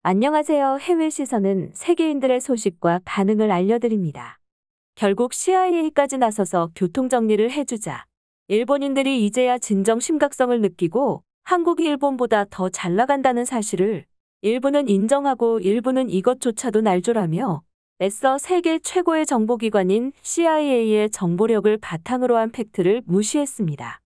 안녕하세요. 해외 시선은 세계인들의 소식과 반응을 알려드립니다. 결국 CIA까지 나서서 교통정리를 해주자. 일본인들이 이제야 진정 심각성을 느끼고 한국이 일본보다 더 잘 나간다는 사실을 일부는 인정하고 일부는 이것조차도 날조라며 애써 세계 최고의 정보기관인 CIA의 정보력을 바탕으로 한 팩트를 무시했습니다.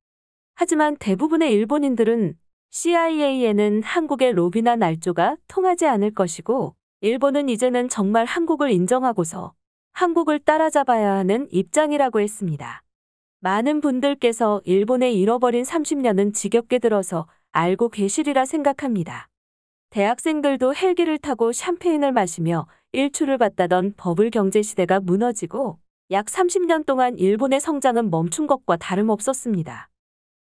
하지만 대부분의 일본인들은 CIA에는 한국의 로비나 날조가 통하지 않을 것이고 일본은 이제는 정말 한국을 인정하고서 한국을 따라잡아야 하는 입장이라고 했습니다. 많은 분들께서 일본의 잃어버린 30년은 지겹게 들어서 알고 계시리라 생각합니다. 대학생들도 헬기를 타고 샴페인을 마시며 일출을 봤다던 버블 경제 시대가 무너지고 약 30년 동안 일본의 성장은 멈춘 것과 다름없었습니다.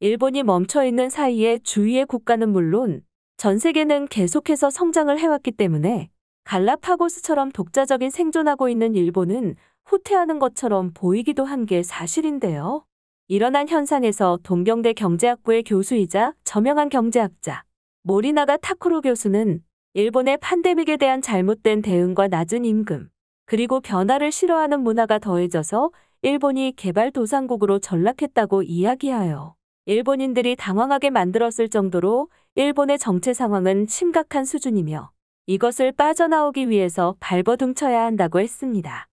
일본이 멈춰있는 사이에 주위의 국가는 물론 전 세계는 계속해서 성장을 해왔기 때문에 갈라파고스처럼 독자적인 생존하고 있는 일본은 후퇴하는 것처럼 보이기도 한 게 사실인데요. 일어난 현상에서 동경대 경제학부의 교수이자 저명한 경제학자 모리나가 타쿠로 교수는 일본의 팬데믹에 대한 잘못된 대응과 낮은 임금, 그리고 변화를 싫어하는 문화가 더해져서 일본이 개발도상국으로 전락했다고 이야기하여 일본인들이 당황하게 만들었을 정도로 일본의 정체 상황은 심각한 수준이며 이것을 빠져나오기 위해서 발버둥쳐야 한다고 했습니다.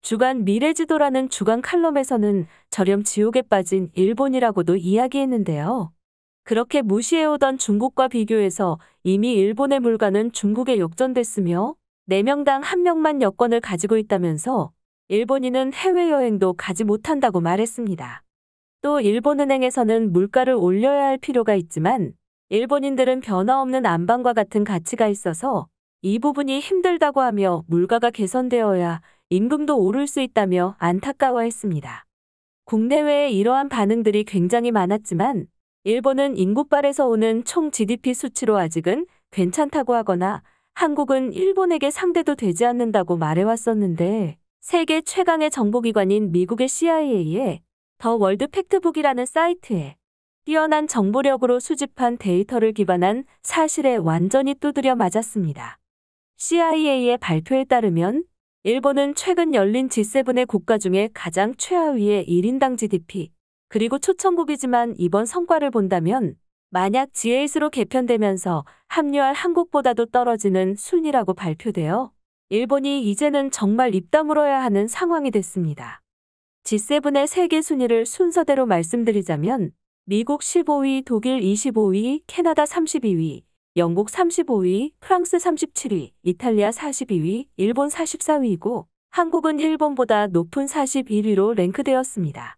주간 미래지도라는 주간 칼럼에서는 저렴 지옥에 빠진 일본이라고도 이야기했는데요. 그렇게 무시해오던 중국과 비교해서 이미 일본의 물가는 중국에 역전됐으며 4명당 1명만 여권을 가지고 있다면서 일본인은 해외여행도 가지 못한다고 말했습니다. 또 일본은행에서는 물가를 올려야 할 필요가 있지만 일본인들은 변화없는 안방과 같은 가치가 있어서 이 부분이 힘들다고 하며 물가가 개선되어야 임금도 오를 수 있다며 안타까워했습니다. 국내외에 이러한 반응들이 굉장히 많았지만 일본은 인구빨에서 오는 총 GDP 수치로 아직은 괜찮다고 하거나 한국은 일본에게 상대도 되지 않는다고 말해왔었는데 세계 최강의 정보기관인 미국의 CIA에 더 월드 팩트북이라는 사이트에 뛰어난 정보력으로 수집한 데이터를 기반한 사실에 완전히 두드려 맞았습니다. CIA의 발표에 따르면 일본은 최근 열린 G7의 국가 중에 가장 최하위의 1인당 GDP, 그리고 초청국이지만 이번 성과를 본다면 만약 G8로 개편되면서 합류할 한국보다도 떨어지는 순위라고 발표되어 일본이 이제는 정말 입 다물어야 하는 상황이 됐습니다. G7의 세계 순위를 순서대로 말씀드리자면 미국 15위, 독일 25위, 캐나다 32위, 영국 35위, 프랑스 37위, 이탈리아 42위, 일본 44위이고 한국은 일본보다 높은 41위로 랭크되었습니다.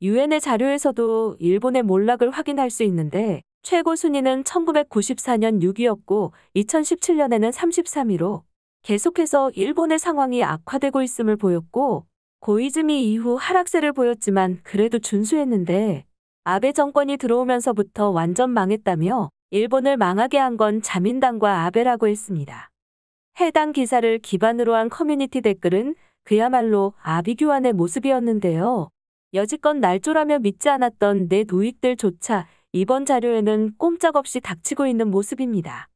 유엔의 자료에서도 일본의 몰락을 확인할 수 있는데 최고 순위는 1994년 6위였고 2017년에는 33위로 계속해서 일본의 상황이 악화되고 있음을 보였고 고이즈미 이후 하락세를 보였지만 그래도 준수했는데 아베 정권이 들어오면서부터 완전 망했다며 일본을 망하게 한 건 자민당과 아베라고 했습니다. 해당 기사를 기반으로 한 커뮤니티 댓글은 그야말로 아비규환의 모습이었는데요. 여지껏 날조라며 믿지 않았던 넷 우익들조차 이번 자료에는 꼼짝없이 닥치고 있는 모습입니다.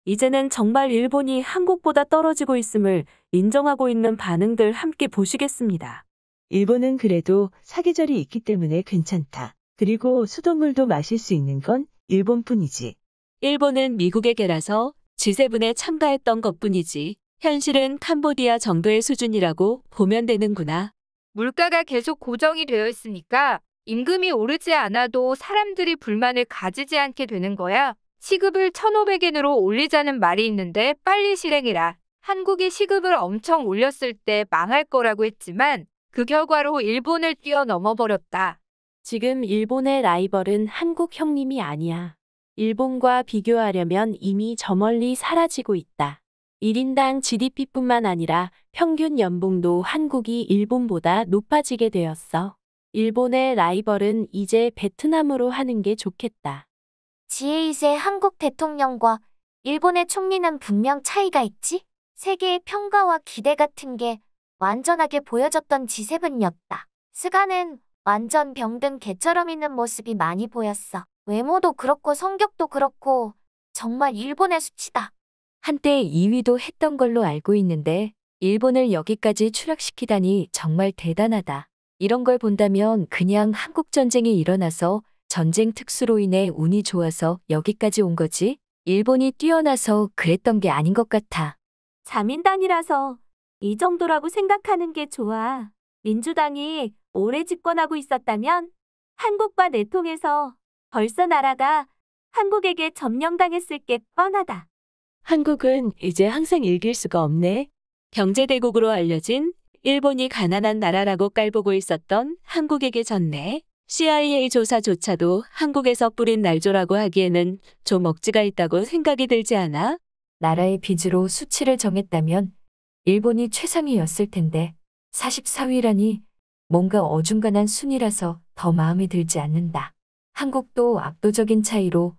이제는 정말 일본이 한국보다 떨어지고 있음을 인정하고 있는 반응들 함께 보시겠습니다. 일본은 그래도 사계절이 있기 때문에 괜찮다. 그리고 수돗물도 마실 수 있는 건 일본뿐이지. 일본은 미국에게라서 G7에 참가했던 것뿐이지 현실은 캄보디아 정도의 수준이라고 보면 되는구나. 물가가 계속 고정이 되어 있으니까 임금이 오르지 않아도 사람들이 불만을 가지지 않게 되는 거야. 시급을 1,500엔으로 올리자는 말이 있는데 빨리 실행해라. 한국이 시급을 엄청 올렸을 때 망할 거라고 했지만 그 결과로 일본을 뛰어넘어 버렸다. 지금 일본의 라이벌은 한국 형님이 아니야. 일본과 비교하려면 이미 저 멀리 사라지고 있다. 1인당 GDP뿐만 아니라 평균 연봉도 한국이 일본보다 높아지게 되었어. 일본의 라이벌은 이제 베트남으로 하는 게 좋겠다. G8의 한국 대통령과 일본의 총리는 분명 차이가 있지? 세계의 평가와 기대 같은 게 완전하게 보여졌던 G7이었다. 스가는 완전 병든 개처럼 있는 모습이 많이 보였어. 외모도 그렇고 성격도 그렇고 정말 일본의 수치다. 한때 2위도 했던 걸로 알고 있는데 일본을 여기까지 추락시키다니 정말 대단하다. 이런 걸 본다면 그냥 한국 전쟁이 일어나서 전쟁 특수로 인해 운이 좋아서 여기까지 온 거지. 일본이 뛰어나서 그랬던 게 아닌 것 같아. 자민당이라서 이 정도라고 생각하는 게 좋아. 민주당이 오래 집권하고 있었다면 한국과 내통해서 벌써 나라가 한국에게 점령당했을 게 뻔하다. 한국은 이제 항상 이길 수가 없네. 경제대국으로 알려진 일본이 가난한 나라라고 깔보고 있었던 한국에게 졌네. CIA 조사조차도 한국에서 뿌린 날조라고 하기에는 좀 억지가 있다고 생각이 들지 않아? 나라의 빚으로 수치를 정했다면 일본이 최상위였을 텐데 44위라니 뭔가 어중간한 순위라서 더 마음에 들지 않는다. 한국도 압도적인 차이로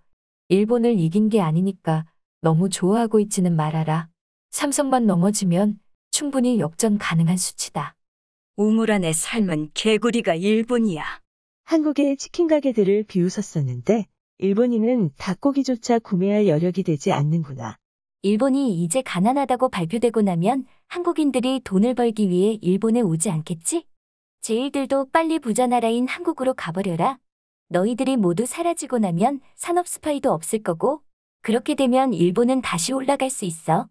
일본을 이긴 게 아니니까 너무 좋아하고 있지는 말아라. 삼성만 넘어지면 충분히 역전 가능한 수치다. 우물안의 삶은 개구리가 일본이야. 한국의 치킨 가게들을 비웃었었는데 일본인은 닭고기조차 구매할 여력이 되지 않는구나. 일본이 이제 가난하다고 발표되고 나면 한국인들이 돈을 벌기 위해 일본에 오지 않겠지? 제일들도 빨리 부자 나라인 한국으로 가버려라. 너희들이 모두 사라지고 나면 산업 스파이도 없을 거고 그렇게 되면 일본은 다시 올라갈 수 있어.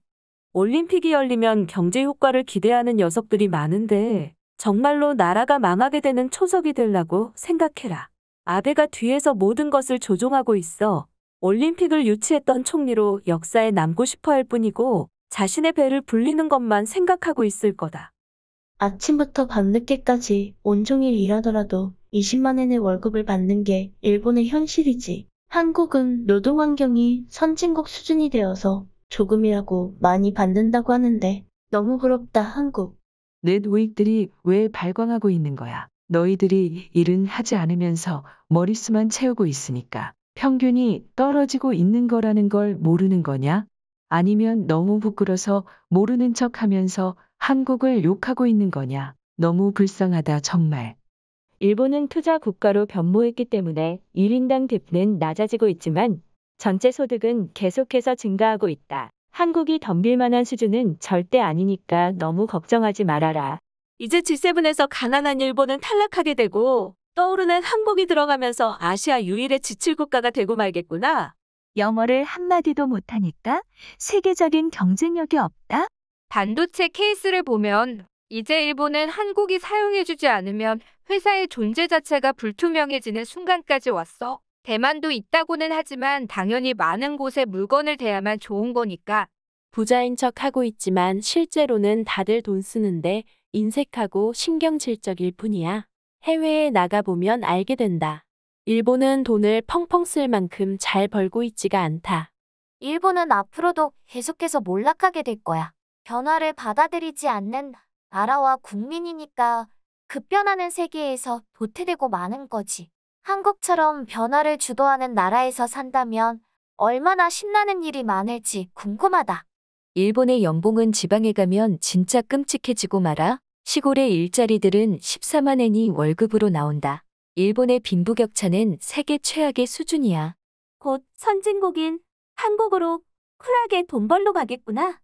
올림픽이 열리면 경제 효과를 기대하는 녀석들이 많은데 정말로 나라가 망하게 되는 초석이 되려고 생각해라. 아베가 뒤에서 모든 것을 조종하고 있어. 올림픽을 유치했던 총리로 역사에 남고 싶어 할 뿐이고 자신의 배를 불리는 것만 생각하고 있을 거다. 아침부터 밤늦게까지 온종일 일하더라도 20만 엔의 월급을 받는 게 일본의 현실이지. 한국은 노동 환경이 선진국 수준이 되어서 조금이라고 많이 받는다고 하는데 너무 부럽다, 한국. 내 노익들이 왜 발광하고 있는 거야? 너희들이 일은 하지 않으면서 머릿수만 채우고 있으니까 평균이 떨어지고 있는 거라는 걸 모르는 거냐? 아니면 너무 부끄러서 모르는 척 하면서 한국을 욕하고 있는 거냐? 너무 불쌍하다, 정말. 일본은 투자 국가로 변모했기 때문에 1인당 대부는 낮아지고 있지만 전체 소득은 계속해서 증가하고 있다. 한국이 덤빌 만한 수준은 절대 아니니까 너무 걱정하지 말아라. 이제 G7에서 가난한 일본은 탈락하게 되고 떠오르는 한국이 들어가면서 아시아 유일의 지칠 국가가 되고 말겠구나. 영어를 한마디도 못하니까 세계적인 경쟁력이 없다? 반도체 케이스를 보면 이제 일본은 한국이 사용해주지 않으면 회사의 존재 자체가 불투명해지는 순간까지 왔어. 대만도 있다고는 하지만 당연히 많은 곳에 물건을 대야만 좋은 거니까. 부자인 척 하고 있지만 실제로는 다들 돈 쓰는데 인색하고 신경질적일 뿐이야. 해외에 나가보면 알게 된다. 일본은 돈을 펑펑 쓸 만큼 잘 벌고 있지가 않다. 일본은 앞으로도 계속해서 몰락하게 될 거야. 변화를 받아들이지 않는 나라와 국민이니까 급변하는 세계에서 도태되고 마는 거지. 한국처럼 변화를 주도하는 나라에서 산다면 얼마나 신나는 일이 많을지 궁금하다. 일본의 연봉은 지방에 가면 진짜 끔찍해지고 말아. 시골의 일자리들은 14만 엔이 월급으로 나온다. 일본의 빈부격차는 세계 최악의 수준이야. 곧 선진국인 한국으로 쿨하게 돈 벌러 가겠구나.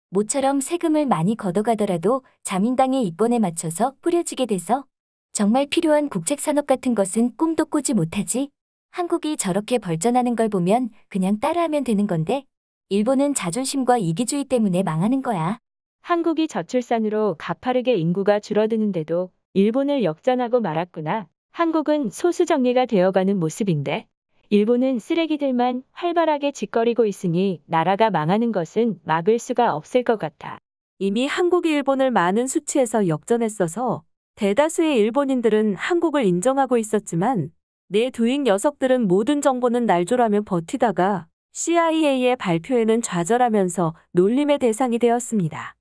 모처럼 세금을 많이 걷어가더라도 자민당의 이권에 맞춰서 뿌려지게 돼서 정말 필요한 국책산업 같은 것은 꿈도 꾸지 못하지. 한국이 저렇게 벌전하는 걸 보면 그냥 따라하면 되는 건데 일본은 자존심과 이기주의 때문에 망하는 거야. 한국이 저출산으로 가파르게 인구가 줄어드는데도 일본을 역전하고 말았구나. 한국은 소수 정리가 되어가는 모습인데 일본은 쓰레기들만 활발하게 짓거리고 있으니 나라가 망하는 것은 막을 수가 없을 것 같아. 이미 한국이 일본을 많은 수치에서 역전했어서 대다수의 일본인들은 한국을 인정하고 있었지만 내 두익 녀석들은 모든 정보는 날조라며 버티다가 CIA의 발표에는 좌절하면서 놀림의 대상이 되었습니다.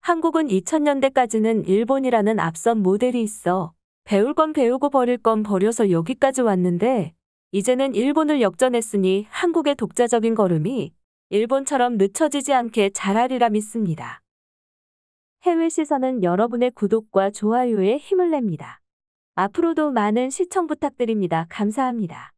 한국은 2000년대까지는 일본이라는 앞선 모델이 있어 배울 건 배우고 버릴 건 버려서 여기까지 왔는데 이제는 일본을 역전했으니 한국의 독자적인 걸음이 일본처럼 늦춰지지 않게 잘하리라 믿습니다. 해외 시선은 여러분의 구독과 좋아요에 힘을 냅니다. 앞으로도 많은 시청 부탁드립니다. 감사합니다.